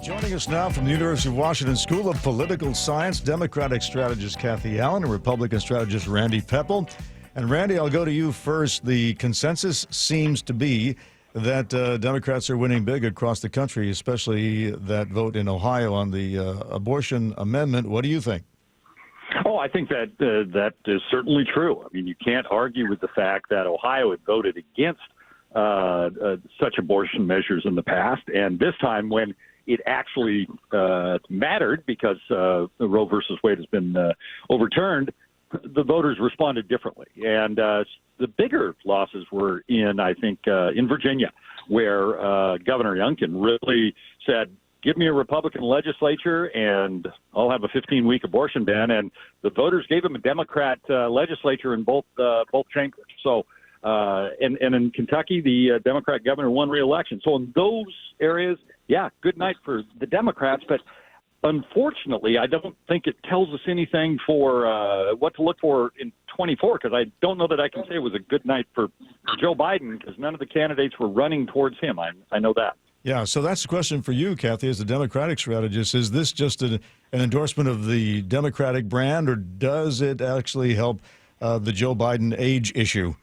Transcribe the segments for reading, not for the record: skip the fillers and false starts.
Joining us now from the University of Washington School of Political Science, Democratic strategist Cathy Allen and Republican strategist Randy Pepple. And Randy, I'll go to you first. The consensus seems to be that Democrats are winning big across the country, especially that vote in Ohio on the abortion amendment. What do you think? Oh, I think that that is certainly true. I mean, you can't argue with the fact that Ohio had voted against such abortion measures in the past, and this time when it actually mattered because the Roe versus Wade has been overturned, the voters responded differently. And the bigger losses were in, I think, in Virginia, where Governor Youngkin really said, give me a Republican legislature and I'll have a 15-week abortion ban. And the voters gave him a Democrat legislature in both chambers. So, and in Kentucky, the Democrat governor won re-election. So in those areas, yeah, good night for the Democrats. But unfortunately, I don't think it tells us anything for what to look for in 24, because I don't know that I can say it was a good night for Joe Biden, because none of the candidates were running towards him. I know that. Yeah, so that's the question for you, Cathy, as the Democratic strategist. Is this just an endorsement of the Democratic brand, or does it actually help the Joe Biden age issue?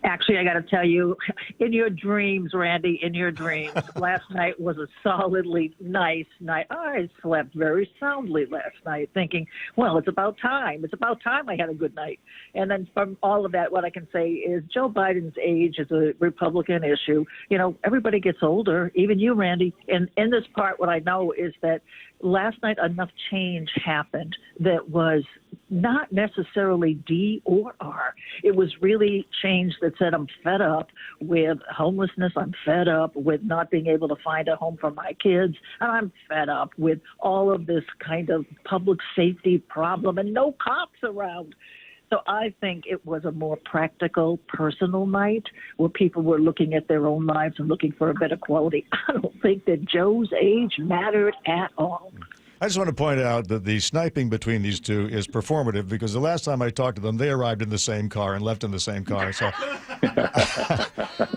Actually, I got to tell you, in your dreams, Randy, in your dreams, last night was a solidly nice night. I slept very soundly last night thinking, well, it's about time. It's about time I had a good night. And then from all of that, what I can say is Joe Biden's age is a Republican issue. You know, everybody gets older, even you, Randy. And in this part, what I know is that last night enough change happened that was not necessarily D or R. It was really change that said, I'm fed up with homelessness. I'm fed up with not being able to find a home for my kids. And I'm fed up with all of this kind of public safety problem and no cops around. So I think it was a more practical, personal night where people were looking at their own lives and looking for a better quality. I don't think that Joe's age mattered at all. I just want to point out that the sniping between these two is performative, because the last time I talked to them, they arrived in the same car and left in the same car. So,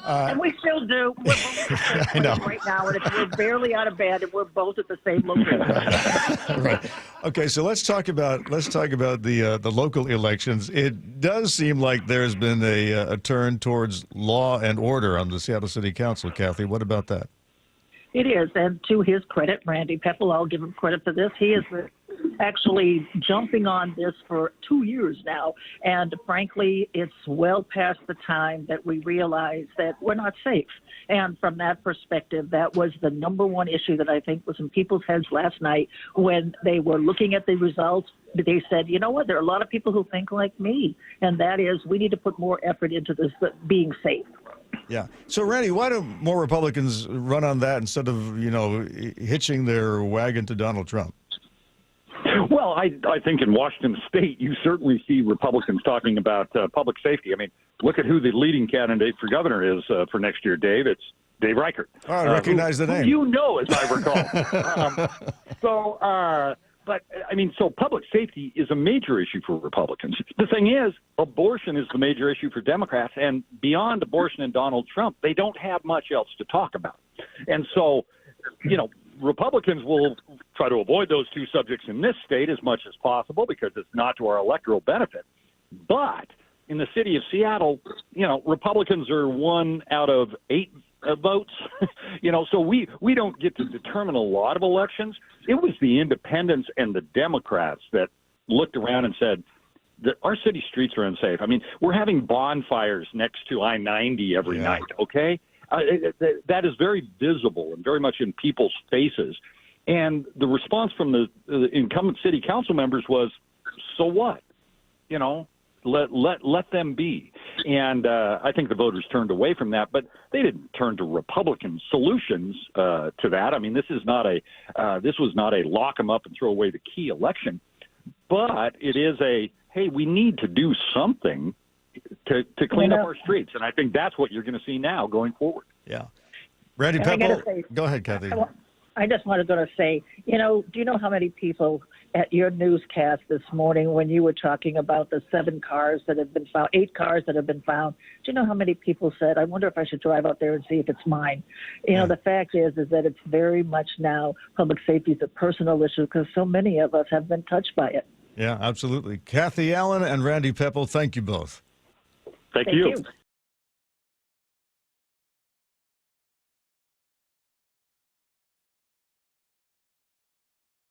and we still do. We're both I know. Right now, and we're barely out of bed, and we're both at the same location. Right. Okay, so let's talk about the local elections. It does seem like there's been a turn towards law and order on the Seattle City Council. Cathy, what about that? It is, and to his credit, Randy Pepple, I'll give him credit for this. He is actually jumping on this for 2 years now, and frankly, it's well past the time that we realize that we're not safe. And from that perspective, that was the number one issue that I think was in people's heads last night when they were looking at the results. They said, you know what, there are a lot of people who think like me, and that is we need to put more effort into this being safe. Yeah. So, Randy, why don't more Republicans run on that instead of, hitching their wagon to Donald Trump? Well, I think in Washington State, you certainly see Republicans talking about public safety. I mean, look at who the leading candidate for governor is for next year, Dave. It's Dave Reichert. Oh, I recognize the name. You know, as I recall. But, I mean, so public safety is a major issue for Republicans. The thing is, abortion is the major issue for Democrats, and beyond abortion and Donald Trump, they don't have much else to talk about. And so, Republicans will try to avoid those two subjects in this state as much as possible because it's not to our electoral benefit. But in the city of Seattle, Republicans are 1 out of 8 votes, so we don't get to determine a lot of elections. It was the independents and the Democrats that looked around and said that our city streets are unsafe. I mean, we're having bonfires next to I-90 every night, okay? That is very visible and very much in people's faces. And the response from the incumbent city council members was, so what? Let them be. And I think the voters turned away from that, but they didn't turn to Republican solutions to that. I mean, this was not a lock them up and throw away the key election, but it is hey, we need to do something to clean up our streets. And I think that's what you're going to see now going forward. Yeah. Randy Pepple, go ahead, Cathy. I just wanted to say, do you know how many people at your newscast this morning when you were talking about the 8 cars that have been found. Do you know how many people said, I wonder if I should drive out there and see if it's mine? The fact is that it's very much now public safety is a personal issue because so many of us have been touched by it. Yeah, absolutely. Cathy Allen and Randy Pepple, thank you both. Thank you.